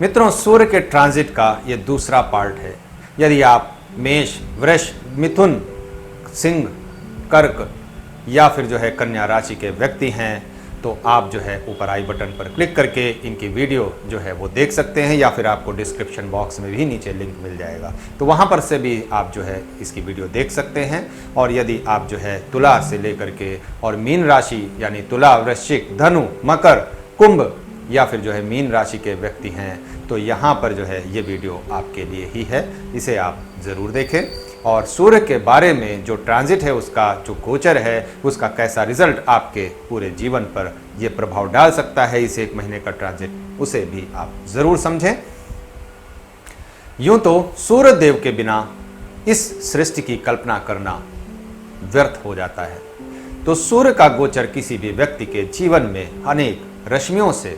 मित्रों, सूर्य के ट्रांजिट का ये दूसरा पार्ट है। यदि आप मेष, वृष, मिथुन, सिंह, कर्क या फिर जो है कन्या राशि के व्यक्ति हैं तो आप जो है ऊपर आई बटन पर क्लिक करके इनकी वीडियो जो है वो देख सकते हैं, या फिर आपको डिस्क्रिप्शन बॉक्स में भी नीचे लिंक मिल जाएगा, तो वहाँ पर से भी आप जो है इसकी वीडियो देख सकते हैं। और यदि आप जो है तुला से लेकर के और मीन राशि यानी तुला, वृश्चिक, धनु, मकर, कुंभ या फिर जो है मीन राशि के व्यक्ति हैं तो यहाँ पर जो है ये वीडियो आपके लिए ही है, इसे आप ज़रूर देखें। और सूर्य के बारे में जो ट्रांजिट है, उसका जो गोचर है, उसका कैसा रिजल्ट आपके पूरे जीवन पर ये प्रभाव डाल सकता है, इस एक महीने का ट्रांजिट, उसे भी आप ज़रूर समझें। यूं तो सूर्य देव के बिना इस सृष्टि की कल्पना करना व्यर्थ हो जाता है। तो सूर्य का गोचर किसी भी व्यक्ति के जीवन में अनेक रश्मियों से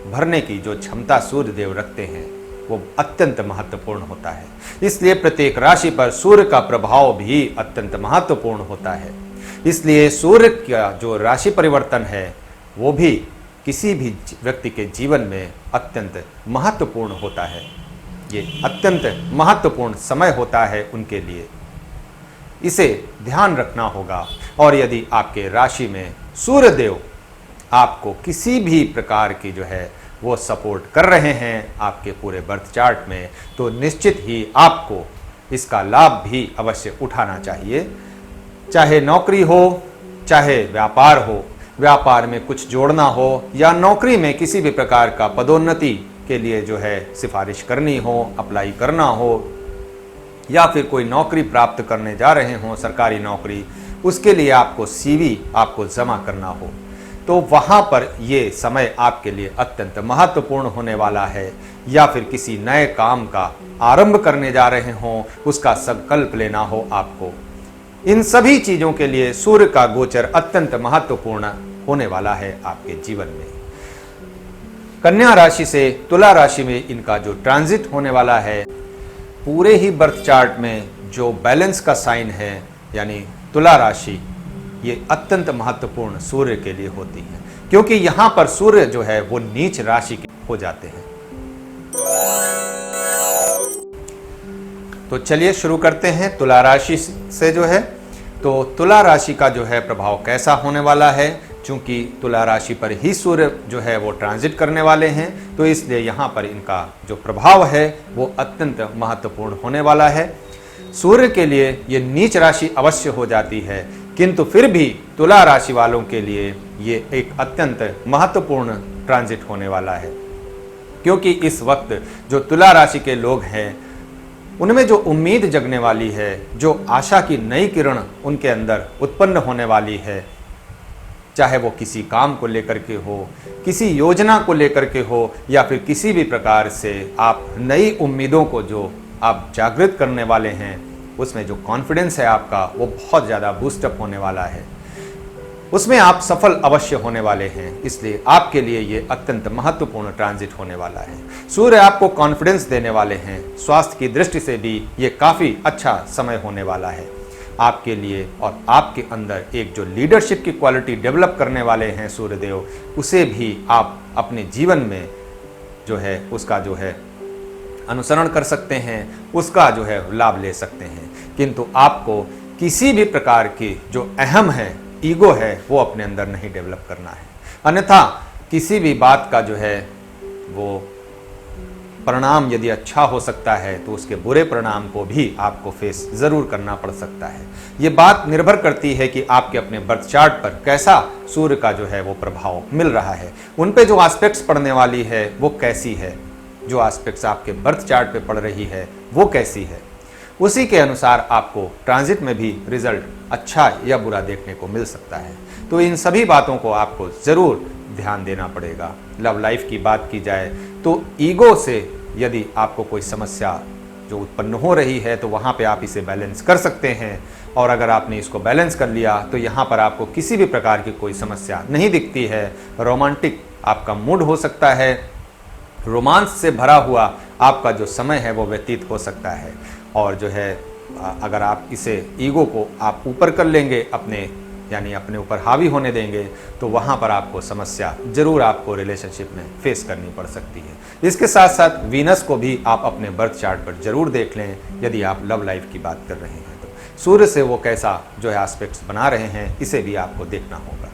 भरने की जो क्षमता सूर्य देव रखते हैं वो अत्यंत महत्वपूर्ण होता है। इसलिए प्रत्येक राशि पर सूर्य का प्रभाव भी अत्यंत महत्वपूर्ण होता है। इसलिए सूर्य का जो राशि परिवर्तन है वो भी किसी भी व्यक्ति के जीवन में अत्यंत महत्वपूर्ण होता है। ये अत्यंत महत्वपूर्ण समय होता है उनके लिए, इसे ध्यान रखना होगा। और यदि आपके राशि में सूर्य देव आपको किसी भी प्रकार की जो है वो सपोर्ट कर रहे हैं आपके पूरे बर्थ चार्ट में, तो निश्चित ही आपको इसका लाभ भी अवश्य उठाना चाहिए। चाहे नौकरी हो, चाहे व्यापार हो, व्यापार में कुछ जोड़ना हो या नौकरी में किसी भी प्रकार का पदोन्नति के लिए जो है सिफारिश करनी हो, अप्लाई करना हो, या फिर कोई नौकरी प्राप्त करने जा रहे हों, सरकारी नौकरी, उसके लिए आपको सीवी आपको जमा करना हो, तो वहाँ पर ये समय आपके लिए अत्यंत महत्वपूर्ण होने वाला है। या फिर किसी नए काम का आरंभ करने जा रहे हों, उसका संकल्प लेना हो आपको, इन सभी चीज़ों के लिए सूर्य का गोचर अत्यंत महत्वपूर्ण होने वाला है आपके जीवन में। कन्या राशि से तुला राशि में इनका जो ट्रांजिट होने वाला है, पूरे ही बर्थ चार्ट में जो बैलेंस का साइन है यानी तुला राशि, ये अत्यंत महत्वपूर्ण सूर्य के लिए होती है, क्योंकि यहाँ पर सूर्य जो है वो नीच राशि के हो जाते हैं। तो चलिए शुरू करते हैं तुला राशि से जो है। तो तुला राशि का जो है प्रभाव कैसा होने वाला है, चूंकि तुला राशि पर ही सूर्य जो है वो ट्रांजिट करने वाले हैं, तो इसलिए यहाँ पर इनका जो प्रभाव है वो अत्यंत महत्वपूर्ण होने वाला है। सूर्य के लिए ये नीच राशि अवश्य हो जाती है, किंतु फिर भी तुला राशि वालों के लिए ये एक अत्यंत महत्वपूर्ण ट्रांजिट होने वाला है, क्योंकि इस वक्त जो तुला राशि के लोग हैं उनमें जो उम्मीद जगने वाली है, जो आशा की नई किरण उनके अंदर उत्पन्न होने वाली है, चाहे वो किसी काम को लेकर के हो, किसी योजना को लेकर के हो, या फिर किसी भी प्रकार से आप नई उम्मीदों को जो आप जागृत करने वाले हैं, उसमें जो कॉन्फिडेंस है आपका वो बहुत ज़्यादा बूस्टअप होने वाला है, उसमें आप सफल अवश्य होने वाले हैं। इसलिए आपके लिए ये अत्यंत महत्वपूर्ण ट्रांजिट होने वाला है। सूर्य आपको कॉन्फिडेंस देने वाले हैं, स्वास्थ्य की दृष्टि से भी ये काफ़ी अच्छा समय होने वाला है आपके लिए। और आपके अंदर एक जो लीडरशिप की क्वालिटी डेवलप करने वाले हैं सूर्यदेव, उसे भी आप अपने जीवन में जो है उसका जो है अनुसरण कर सकते हैं, उसका जो है लाभ ले सकते हैं। किंतु आपको किसी भी प्रकार की जो अहम है, ईगो है, वो अपने अंदर नहीं डेवलप करना है, अन्यथा किसी भी बात का जो है वो परिणाम यदि अच्छा हो सकता है तो उसके बुरे परिणाम को भी आपको फेस ज़रूर करना पड़ सकता है। ये बात निर्भर करती है कि आपके अपने बर्थ चार्ट पर कैसा सूर्य का जो है वो प्रभाव मिल रहा है, उन पे जो एस्पेक्ट्स पड़ने वाली है वो कैसी है, जो एस्पेक्ट्स आपके बर्थ चार्ट पे पड़ रही है वो कैसी है, उसी के अनुसार आपको ट्रांजिट में भी रिजल्ट अच्छा या बुरा देखने को मिल सकता है। तो इन सभी बातों को आपको ज़रूर ध्यान देना पड़ेगा। लव लाइफ की बात की जाए तो ईगो से यदि आपको कोई समस्या जो उत्पन्न हो रही है तो वहाँ पे आप इसे बैलेंस कर सकते हैं, और अगर आपने इसको बैलेंस कर लिया तो यहाँ पर आपको किसी भी प्रकार की कोई समस्या नहीं दिखती है। रोमांटिक आपका मूड हो सकता है, रोमांस से भरा हुआ आपका जो समय है वो व्यतीत हो सकता है। और जो है अगर आप इसे ईगो को आप ऊपर कर लेंगे अपने यानी अपने ऊपर हावी होने देंगे तो वहाँ पर आपको समस्या जरूर आपको रिलेशनशिप में फेस करनी पड़ सकती है। इसके साथ साथ वीनस को भी आप अपने बर्थ चार्ट पर जरूर देख लें यदि आप लव लाइफ की बात कर रहे हैं तो। सूर्य से वो कैसा जो है एस्पेक्ट्स बना रहे हैं इसे भी आपको देखना होगा।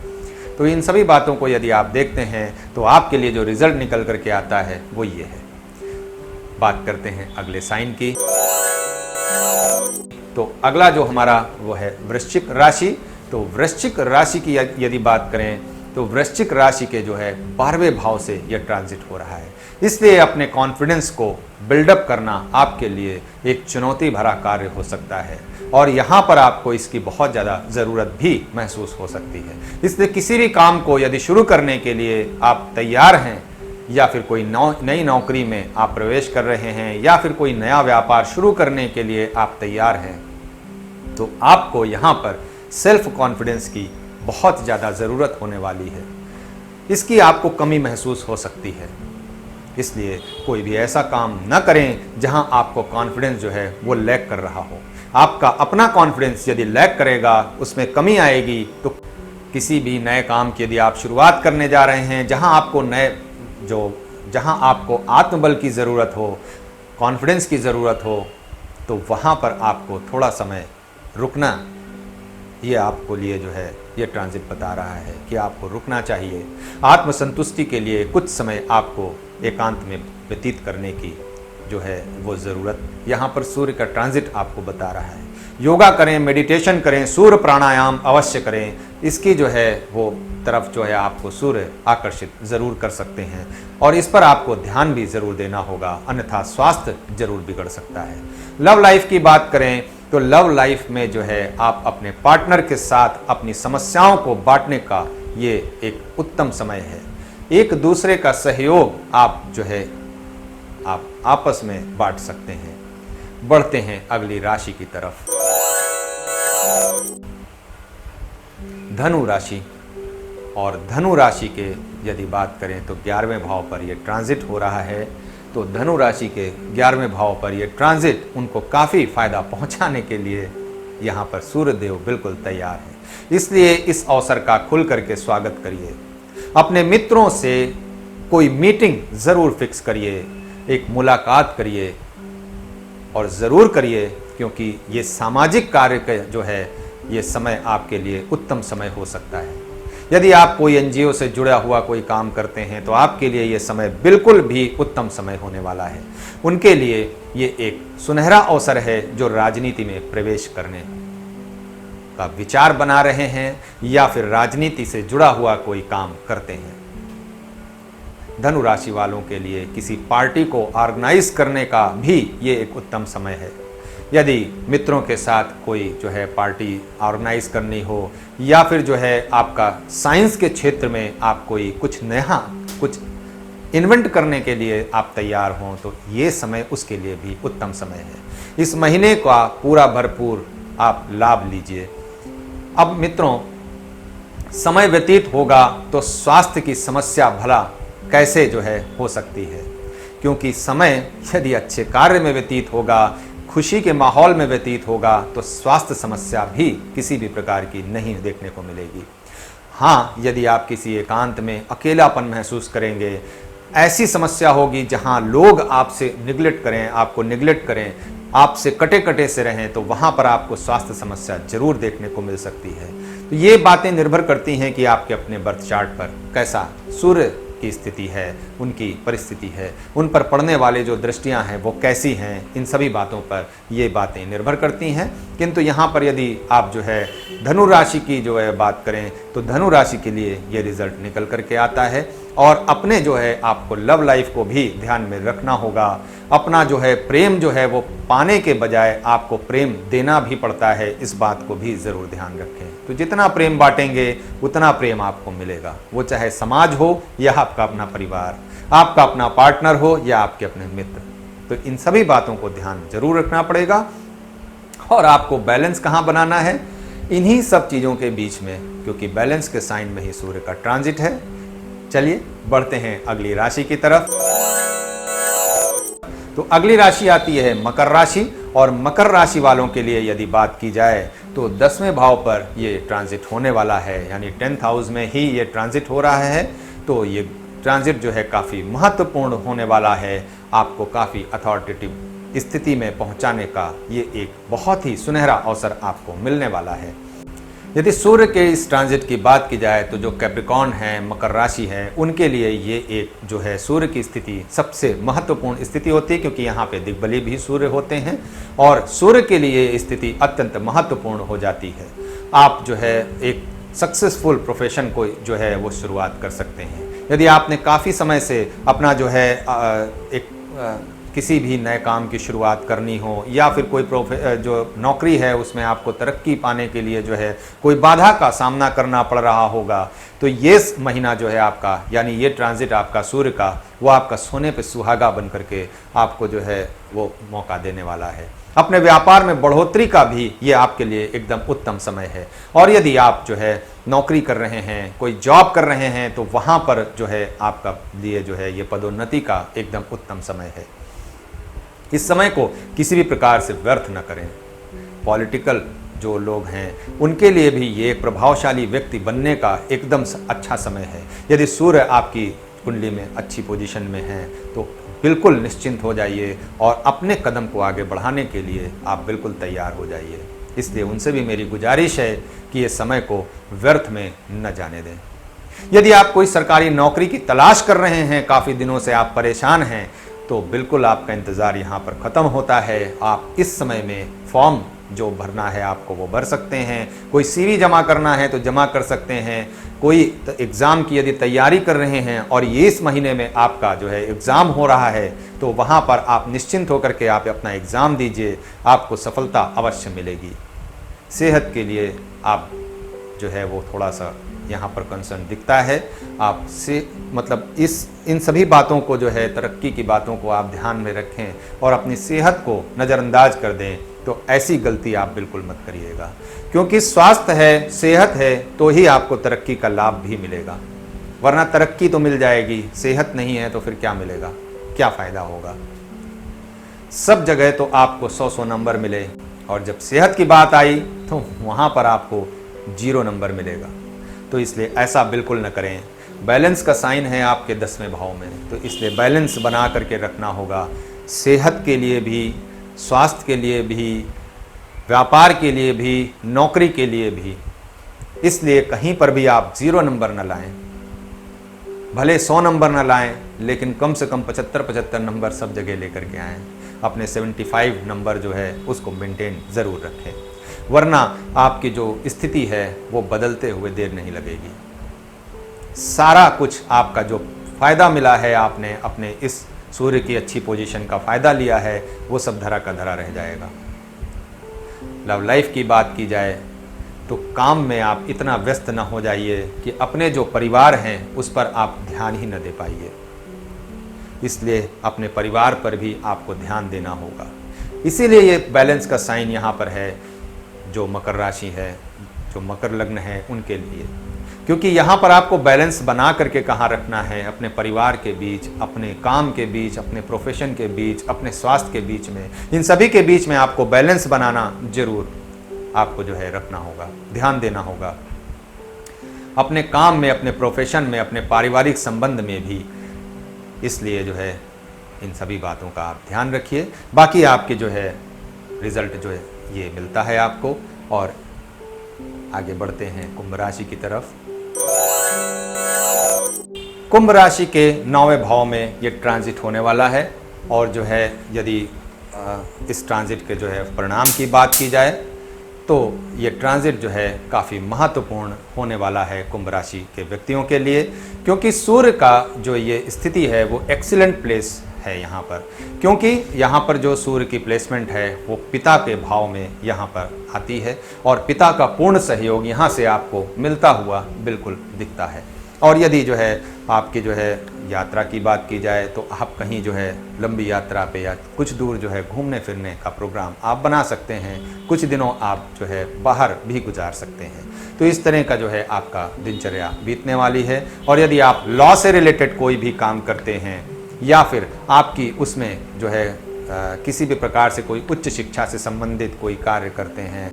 तो इन सभी बातों को यदि आप देखते हैं तो आपके लिए जो रिजल्ट निकल करके आता है वो ये है। बात करते हैं अगले साइन की। तो अगला जो हमारा वो है वृश्चिक राशि। तो वृश्चिक राशि की यदि बात करें तो वृश्चिक राशि के जो है 12वें भाव से यह ट्रांजिट हो रहा है, इसलिए अपने कॉन्फिडेंस को बिल्डअप करना आपके लिए एक चुनौती भरा कार्य हो सकता है और यहाँ पर आपको इसकी बहुत ज़्यादा ज़रूरत भी महसूस हो सकती है। इसलिए किसी भी काम को यदि शुरू करने के लिए आप तैयार हैं या फिर कोई नई नौकरी में आप प्रवेश कर रहे हैं या फिर कोई नया व्यापार शुरू करने के लिए आप तैयार हैं तो आपको यहाँ पर सेल्फ कॉन्फिडेंस की बहुत ज़्यादा ज़रूरत होने वाली है। इसकी आपको कमी महसूस हो सकती है, इसलिए कोई भी ऐसा काम न करें जहां आपको कॉन्फिडेंस जो है वो लैक कर रहा हो। आपका अपना कॉन्फिडेंस यदि लैक करेगा, उसमें कमी आएगी तो किसी भी नए काम की यदि आप शुरुआत करने जा रहे हैं जहां आपको आत्मबल की ज़रूरत हो, कॉन्फिडेंस की ज़रूरत हो, तो वहां पर आपको थोड़ा समय रुकना, ये आपको लिए जो है ये ट्रांजिट बता रहा है कि आपको रुकना चाहिए। आत्मसंतुष्टि के लिए कुछ समय आपको एकांत में व्यतीत करने की जो है वो ज़रूरत यहाँ पर सूर्य का ट्रांजिट आपको बता रहा है। योगा करें, मेडिटेशन करें, सूर्य प्राणायाम अवश्य करें, इसकी जो है वो तरफ जो है आपको सूर्य आकर्षित ज़रूर कर सकते हैं और इस पर आपको ध्यान भी ज़रूर देना होगा, अन्यथा स्वास्थ्य जरूर बिगड़ सकता है। लव लाइफ की बात करें तो लव लाइफ में जो है आप अपने पार्टनर के साथ अपनी समस्याओं को बांटने का ये एक उत्तम समय है। एक दूसरे का सहयोग आप जो है आप आपस में बांट सकते हैं। बढ़ते हैं अगली राशि की तरफ। धनु राशि। और धनु राशि के यदि बात करें तो 11वें भाव पर यह ट्रांजिट हो रहा है। तो धनु राशि के 11वें भाव पर यह ट्रांजिट उनको काफ़ी फायदा पहुंचाने के लिए यहाँ पर सूर्यदेव बिल्कुल तैयार है। इसलिए इस अवसर का खुल करके स्वागत करिए। अपने मित्रों से कोई मीटिंग ज़रूर फिक्स करिए, एक मुलाकात करिए और ज़रूर करिए, क्योंकि ये सामाजिक कार्य का जो है ये समय आपके लिए उत्तम समय हो सकता है। यदि आप कोई एनजीओ से जुड़ा हुआ कोई काम करते हैं तो आपके लिए ये समय बिल्कुल भी उत्तम समय होने वाला है। उनके लिए ये एक सुनहरा अवसर है जो राजनीति में प्रवेश करने का विचार बना रहे हैं या फिर राजनीति से जुड़ा हुआ कोई काम करते हैं। धनु राशि वालों के लिए किसी पार्टी को ऑर्गेनाइज करने का भी ये एक उत्तम समय है। यदि मित्रों के साथ कोई जो है पार्टी ऑर्गेनाइज करनी हो या फिर जो है आपका साइंस के क्षेत्र में आप कोई कुछ नया कुछ इन्वेंट करने के लिए आप तैयार हों तो ये समय उसके लिए भी उत्तम समय है। इस महीने का पूरा भरपूर आप लाभ लीजिए। अब मित्रों, समय व्यतीत होगा तो स्वास्थ्य की समस्या भला कैसे जो है हो सकती है, क्योंकि समय यदि अच्छे कार्य में व्यतीत होगा, खुशी के माहौल में व्यतीत होगा तो स्वास्थ्य समस्या भी किसी भी प्रकार की नहीं देखने को मिलेगी। हाँ, यदि आप किसी एकांत में अकेलापन महसूस करेंगे, ऐसी समस्या होगी जहाँ लोग आपसे निगलेक्ट करें, आपको निगलेक्ट करें, आपसे कटे कटे से रहें, तो वहाँ पर आपको स्वास्थ्य समस्या जरूर देखने को मिल सकती है। तो ये बातें निर्भर करती हैं कि आपके अपने बर्थ चार्ट पर कैसा सूर्य की स्थिति है, उनकी परिस्थिति है, उन पर पड़ने वाले जो दृष्टियां हैं वो कैसी हैं, इन सभी बातों पर ये बातें निर्भर करती हैं। किंतु यहाँ पर यदि आप जो है धनु राशि की जो है बात करें तो धनु राशि के लिए ये रिजल्ट निकल करके आता है और अपने जो है आपको लव लाइफ को भी ध्यान में रखना होगा। अपना जो है प्रेम जो है वो पाने के बजाय आपको प्रेम देना भी पड़ता है, इस बात को भी ज़रूर ध्यान रखें। तो जितना प्रेम बांटेंगे उतना प्रेम आपको मिलेगा, वो चाहे समाज हो या आपका अपना परिवार, आपका अपना पार्टनर हो या आपके अपने मित्र। तो इन सभी बातों को ध्यान जरूर रखना पड़ेगा। और आपको बैलेंस कहाँ बनाना है? इन्हीं सब चीज़ों के बीच में, क्योंकि बैलेंस के साइन में ही सूर्य का ट्रांजिट है। चलिए बढ़ते हैं अगली राशि की तरफ। तो अगली राशि आती है मकर राशि, और मकर राशि वालों के लिए यदि बात की जाए तो 10वें भाव पर ये ट्रांजिट होने वाला है, यानी 10th हाउस में ही ये ट्रांजिट हो रहा है। तो ये ट्रांजिट जो है काफ़ी महत्वपूर्ण होने वाला है, आपको काफ़ी अथॉरिटेटिव स्थिति में पहुंचाने का ये एक बहुत ही सुनहरा अवसर आपको मिलने वाला है। यदि सूर्य के इस ट्रांजिट की बात की जाए तो जो कैप्रिकॉर्न है, मकर राशि है, उनके लिए ये एक जो है सूर्य की स्थिति सबसे महत्वपूर्ण स्थिति होती है, क्योंकि यहाँ पे दिग्बली भी सूर्य होते हैं और सूर्य के लिए स्थिति अत्यंत महत्वपूर्ण हो जाती है। आप जो है एक सक्सेसफुल प्रोफेशन को जो है वो शुरुआत कर सकते हैं। यदि आपने काफ़ी समय से अपना जो है किसी भी नए काम की शुरुआत करनी हो, या फिर कोई जो नौकरी है उसमें आपको तरक्की पाने के लिए जो है कोई बाधा का सामना करना पड़ रहा होगा, तो ये महीना जो है आपका, यानी ये ट्रांजिट आपका सूर्य का, वो आपका सोने पे सुहागा बन करके आपको जो है वो मौका देने वाला है। अपने व्यापार में बढ़ोतरी का भी ये आपके लिए एकदम उत्तम समय है। और यदि आप जो है नौकरी कर रहे हैं, कोई जॉब कर रहे हैं, तो वहाँ पर जो है आपका लिए जो है ये पदोन्नति का एकदम उत्तम समय है। इस समय को किसी भी प्रकार से व्यर्थ न करें। पॉलिटिकल जो लोग हैं उनके लिए भी ये एक प्रभावशाली व्यक्ति बनने का एकदम अच्छा समय है। यदि सूर्य आपकी कुंडली में अच्छी पोजीशन में है तो बिल्कुल निश्चिंत हो जाइए और अपने कदम को आगे बढ़ाने के लिए आप बिल्कुल तैयार हो जाइए। इसलिए उनसे भी मेरी गुजारिश है कि ये समय को व्यर्थ में न जाने दें। यदि आप कोई सरकारी नौकरी की तलाश कर रहे हैं, काफ़ी दिनों से आप परेशान हैं, तो बिल्कुल आपका इंतज़ार यहाँ पर ख़त्म होता है। आप इस समय में फॉर्म जो भरना है आपको वो भर सकते हैं, कोई सीवी जमा करना है तो जमा कर सकते हैं, कोई एग्ज़ाम की यदि तैयारी कर रहे हैं और ये इस महीने में आपका जो है एग्ज़ाम हो रहा है, तो वहाँ पर आप निश्चिंत होकर के आप अपना एग्ज़ाम दीजिए, आपको सफलता अवश्य मिलेगी। सेहत के लिए आप जो है वो थोड़ा सा यहाँ पर कंसर्न दिखता है। आप से मतलब इन सभी बातों को जो है, तरक्की की बातों को आप ध्यान में रखें और अपनी सेहत को नज़रअंदाज कर दें, तो ऐसी गलती आप बिल्कुल मत करिएगा। क्योंकि स्वास्थ्य है, सेहत है, तो ही आपको तरक्की का लाभ भी मिलेगा, वरना तरक्की तो मिल जाएगी, सेहत नहीं है तो फिर क्या मिलेगा, क्या फ़ायदा होगा। सब जगह तो आपको 100 नंबर मिले और जब सेहत की बात आई तो वहाँ पर आपको 0 नंबर मिलेगा। तो इसलिए ऐसा बिल्कुल न करें। बैलेंस का साइन है आपके 10वें भाव में, तो इसलिए बैलेंस बना करके रखना होगा, सेहत के लिए भी, स्वास्थ्य के लिए भी, व्यापार के लिए भी, नौकरी के लिए भी। इसलिए कहीं पर भी आप 0 नंबर न लाएं। भले 100 नंबर न लाएं, लेकिन कम से कम 75 नंबर सब जगह लेकर के आएँ। अपने 75 नंबर जो है उसको मेंटेन ज़रूर रखें, वरना आपकी जो स्थिति है वो बदलते हुए देर नहीं लगेगी। सारा कुछ आपका जो फ़ायदा मिला है, आपने अपने इस सूर्य की अच्छी पोजीशन का फ़ायदा लिया है, वो सब धरा का धरा रह जाएगा। लव लाइफ की बात की जाए तो काम में आप इतना व्यस्त न हो जाइए कि अपने जो परिवार हैं उस पर आप ध्यान ही न दे पाइए। इसलिए अपने परिवार पर भी आपको ध्यान देना होगा। इसीलिए ये बैलेंस का साइन यहाँ पर है, जो मकर राशि है, जो मकर लग्न है उनके लिए, क्योंकि यहाँ पर आपको बैलेंस बना करके कहाँ रखना है, अपने परिवार के बीच, अपने काम के बीच, अपने प्रोफेशन के बीच, अपने स्वास्थ्य के बीच में, इन सभी के बीच में आपको बैलेंस बनाना जरूर आपको जो है रखना होगा, ध्यान देना होगा। अपने काम में, अपने प्रोफेशन में, अपने पारिवारिक संबंध में भी। इसलिए जो है इन सभी बातों का आप ध्यान रखिए। बाकी आपके जो है रिजल्ट जो है ये मिलता है आपको। और आगे बढ़ते हैं कुंभ राशि की तरफ। कुंभ राशि के 9वें भाव में ये ट्रांजिट होने वाला है, और जो है यदि इस ट्रांजिट के जो है परिणाम की बात की जाए तो ये ट्रांजिट जो है काफ़ी महत्वपूर्ण होने वाला है कुंभ राशि के व्यक्तियों के लिए, क्योंकि सूर्य का जो ये स्थिति है वो एक्सीलेंट प्लेस है यहाँ पर, क्योंकि यहाँ पर जो सूर्य की प्लेसमेंट है वो पिता के भाव में यहाँ पर आती है, और पिता का पूर्ण सहयोग यहाँ से आपको मिलता हुआ बिल्कुल दिखता है। और यदि जो है आपकी जो है यात्रा की बात की जाए तो आप कहीं जो है लंबी यात्रा पे या कुछ दूर जो है घूमने फिरने का प्रोग्राम आप बना सकते हैं, कुछ दिनों आप जो है बाहर भी गुजार सकते हैं। तो इस तरह का जो है आपका दिनचर्या बीतने वाली है। और यदि आप लॉ से रिलेटेड कोई भी काम करते हैं या फिर आपकी उसमें जो है किसी भी प्रकार से कोई उच्च शिक्षा से संबंधित कोई कार्य करते हैं,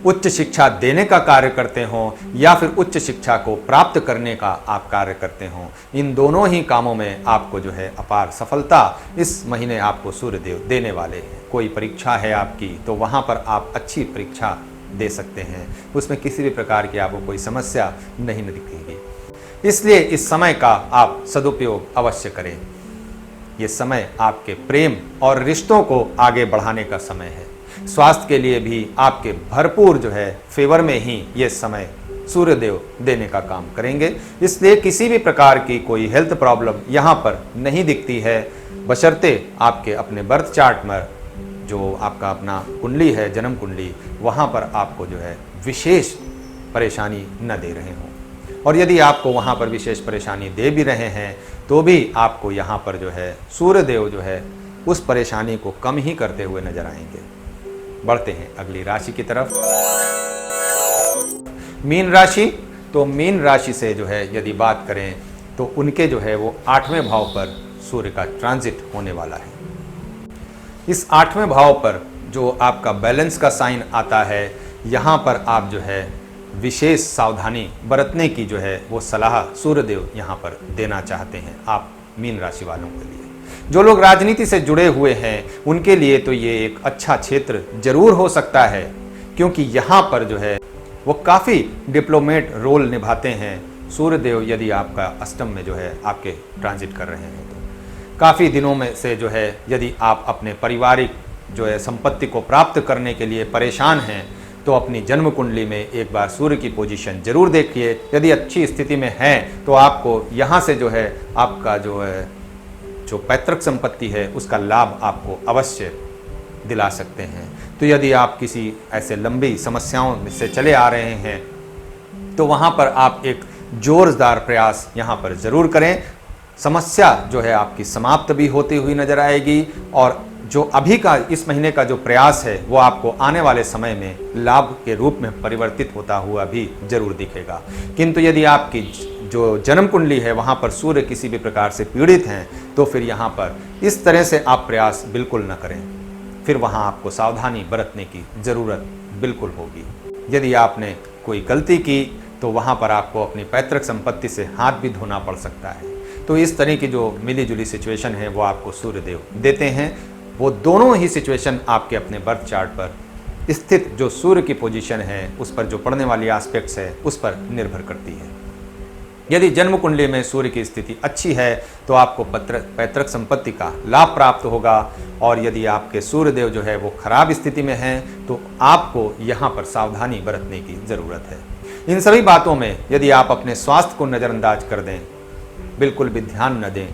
उच्च शिक्षा देने का कार्य करते हों, या फिर उच्च शिक्षा को प्राप्त करने का आप कार्य करते हों, इन दोनों ही कामों में आपको जो है अपार सफलता इस महीने आपको सूर्यदेव देने वाले हैं। कोई परीक्षा है आपकी तो वहाँ पर आप अच्छी परीक्षा दे सकते हैं, उसमें किसी भी प्रकार की आपको कोई समस्या नहीं दिखेगी। इसलिए इस समय का आप सदुपयोग अवश्य करें। ये समय आपके प्रेम और रिश्तों को आगे बढ़ाने का समय है। स्वास्थ्य के लिए भी आपके भरपूर जो है फेवर में ही ये समय सूर्यदेव देने का काम करेंगे। इसलिए किसी भी प्रकार की कोई हेल्थ प्रॉब्लम यहाँ पर नहीं दिखती है, बशर्ते आपके अपने बर्थ चार्ट में जो आपका अपना कुंडली है, जन्म कुंडली, वहाँ पर आपको जो है विशेष परेशानी न दे रहे हों। और यदि आपको वहाँ पर विशेष परेशानी दे भी रहे हैं तो भी आपको यहाँ पर जो है सूर्यदेव जो है उस परेशानी को कम ही करते हुए नजर आएंगे। बढ़ते हैं अगली राशि की तरफ, मीन राशि। तो मीन राशि से जो है यदि बात करें तो उनके जो है वो 8वें भाव पर सूर्य का ट्रांजिट होने वाला है। इस 8वें भाव पर जो आपका बैलेंस का साइन आता है, यहाँ पर आप जो है विशेष सावधानी बरतने की जो है वो सलाह सूर्यदेव यहाँ पर देना चाहते हैं आप मीन राशि वालों के लिए। जो लोग राजनीति से जुड़े हुए हैं उनके लिए तो ये एक अच्छा क्षेत्र जरूर हो सकता है, क्योंकि यहाँ पर जो है वो काफ़ी डिप्लोमेट रोल निभाते हैं सूर्यदेव। यदि आपका अष्टम में जो है आपके ट्रांजिट कर रहे हैं तो काफ़ी दिनों में से जो है यदि आप अपने पारिवारिक जो है संपत्ति को प्राप्त करने के लिए परेशान हैं तो अपनी जन्म कुंडली में एक बार सूर्य की पोजीशन जरूर देखिए। यदि अच्छी स्थिति में हैं तो आपको यहाँ से जो है आपका जो पैतृक संपत्ति है उसका लाभ आपको अवश्य दिला सकते हैं। तो यदि आप किसी ऐसे लंबी समस्याओं में से चले आ रहे हैं तो वहाँ पर आप एक जोरदार प्रयास यहाँ पर ज़रूर करें। समस्या जो है आपकी समाप्त भी होती हुई नजर आएगी और जो अभी का इस महीने का जो प्रयास है वो आपको आने वाले समय में लाभ के रूप में परिवर्तित होता हुआ भी जरूर दिखेगा। किंतु यदि आपकी जो जन्म कुंडली है वहाँ पर सूर्य किसी भी प्रकार से पीड़ित हैं तो फिर यहाँ पर इस तरह से आप प्रयास बिल्कुल न करें, फिर वहाँ आपको सावधानी बरतने की ज़रूरत बिल्कुल होगी। यदि आपने कोई गलती की तो वहाँ पर आपको अपनी पैतृक संपत्ति से हाथ भी धोना पड़ सकता है। तो इस तरह की जो मिली जुली सिचुएशन है वो आपको सूर्यदेव देते हैं। वो दोनों ही सिचुएशन आपके अपने बर्थ चार्ट पर स्थित जो सूर्य की पोजीशन है उस पर जो पड़ने वाली एस्पेक्ट्स है उस पर निर्भर करती है। यदि जन्म कुंडली में सूर्य की स्थिति अच्छी है तो आपको पैतृक संपत्ति का लाभ प्राप्त होगा, और यदि आपके सूर्यदेव जो है वो खराब स्थिति में हैं तो आपको यहाँ पर सावधानी बरतने की ज़रूरत है। इन सभी बातों में यदि आप अपने स्वास्थ्य को नज़रअंदाज कर दें, बिल्कुल भी ध्यान न दें,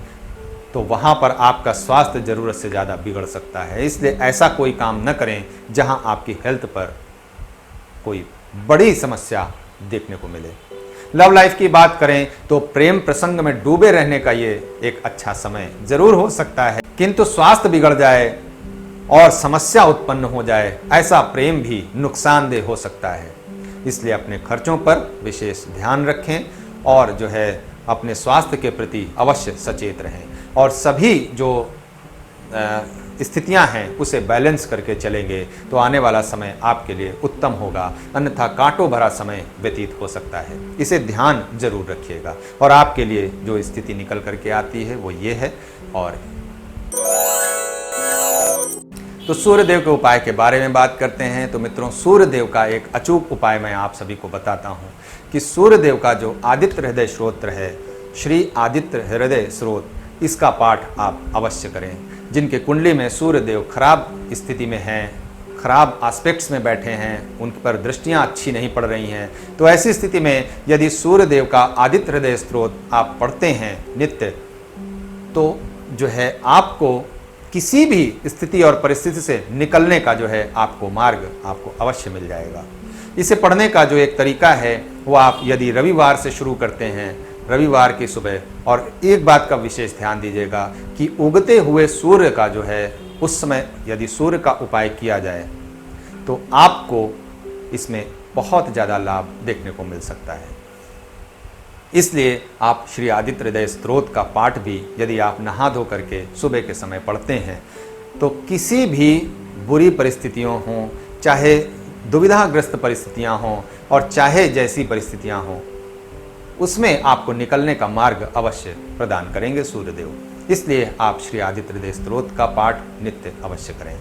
तो वहाँ पर आपका स्वास्थ्य ज़रूरत से ज़्यादा बिगड़ सकता है। इसलिए ऐसा कोई काम न करें जहाँ आपकी हेल्थ पर कोई बड़ी समस्या देखने को मिले। लव लाइफ की बात करें तो प्रेम प्रसंग में डूबे रहने का ये एक अच्छा समय ज़रूर हो सकता है, किंतु स्वास्थ्य बिगड़ जाए और समस्या उत्पन्न हो जाए, ऐसा प्रेम भी नुकसानदेह हो सकता है। इसलिए अपने खर्चों पर विशेष ध्यान रखें और जो है अपने स्वास्थ्य के प्रति अवश्य सचेत रहें, और सभी जो स्थितियां हैं उसे बैलेंस करके चलेंगे तो आने वाला समय आपके लिए उत्तम होगा, अन्यथा कांटों भरा समय व्यतीत हो सकता है। इसे ध्यान जरूर रखिएगा। और आपके लिए जो स्थिति निकल करके आती है वो ये है। और तो सूर्यदेव के उपाय के बारे में बात करते हैं। तो मित्रों, सूर्यदेव का एक अचूक उपाय मैं आप सभी को बताता हूँ कि सूर्यदेव का जो आदित्य हृदय स्तोत्र है, श्री आदित्य हृदय स्रोत, इसका पाठ आप अवश्य करें। जिनके कुंडली में सूर्यदेव खराब स्थिति में हैं, खराब एस्पेक्ट्स में बैठे हैं, उन पर दृष्टियां अच्छी नहीं पड़ रही हैं, तो ऐसी स्थिति में यदि सूर्यदेव का आदित्य हृदय स्त्रोत आप पढ़ते हैं नित्य, तो जो है आपको किसी भी स्थिति और परिस्थिति से निकलने का जो है आपको मार्ग आपको अवश्य मिल जाएगा। इसे पढ़ने का जो एक तरीका है वो आप यदि रविवार से शुरू करते हैं, रविवार की सुबह, और एक बात का विशेष ध्यान दीजिएगा कि उगते हुए सूर्य का जो है उस समय यदि सूर्य का उपाय किया जाए तो आपको इसमें बहुत ज़्यादा लाभ देखने को मिल सकता है। इसलिए आप श्री आदित्य हृदय स्तोत्र का पाठ भी यदि आप नहा धो करके सुबह के समय पढ़ते हैं तो किसी भी बुरी परिस्थितियों हों, चाहे दुविधाग्रस्त परिस्थितियां हों और चाहे जैसी परिस्थितियां हों, उसमें आपको निकलने का मार्ग अवश्य प्रदान करेंगे सूर्यदेव। इसलिए आप श्री आदित्य हृदय स्तोत्र का पाठ नित्य अवश्य करें।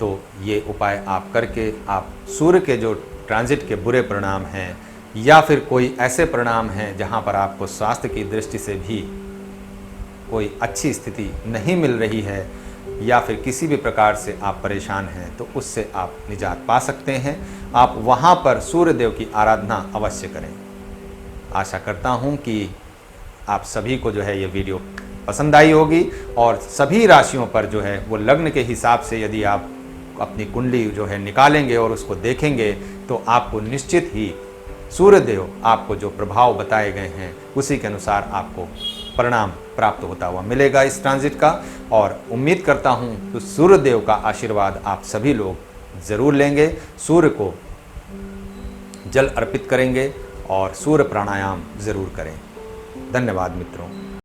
तो ये उपाय आप करके आप सूर्य के जो ट्रांजिट के बुरे परिणाम हैं या फिर कोई ऐसे परिणाम हैं जहाँ पर आपको स्वास्थ्य की दृष्टि से भी कोई अच्छी स्थिति नहीं मिल रही है या फिर किसी भी प्रकार से आप परेशान हैं, तो उससे आप निजात पा सकते हैं। आप वहाँ पर सूर्यदेव की आराधना अवश्य करें। आशा करता हूँ कि आप सभी को जो है ये वीडियो पसंद आई होगी और सभी राशियों पर जो है वो लग्न के हिसाब से यदि आप अपनी कुंडली जो है निकालेंगे और उसको देखेंगे तो आपको निश्चित ही सूर्यदेव आपको जो प्रभाव बताए गए हैं उसी के अनुसार आपको परिणाम प्राप्त होता हुआ मिलेगा इस ट्रांजिट का। और उम्मीद करता हूँ कि सूर्यदेव का आशीर्वाद आप सभी लोग ज़रूर लेंगे, सूर्य को जल अर्पित करेंगे और सूर्य प्राणायाम ज़रूर करें। धन्यवाद मित्रों।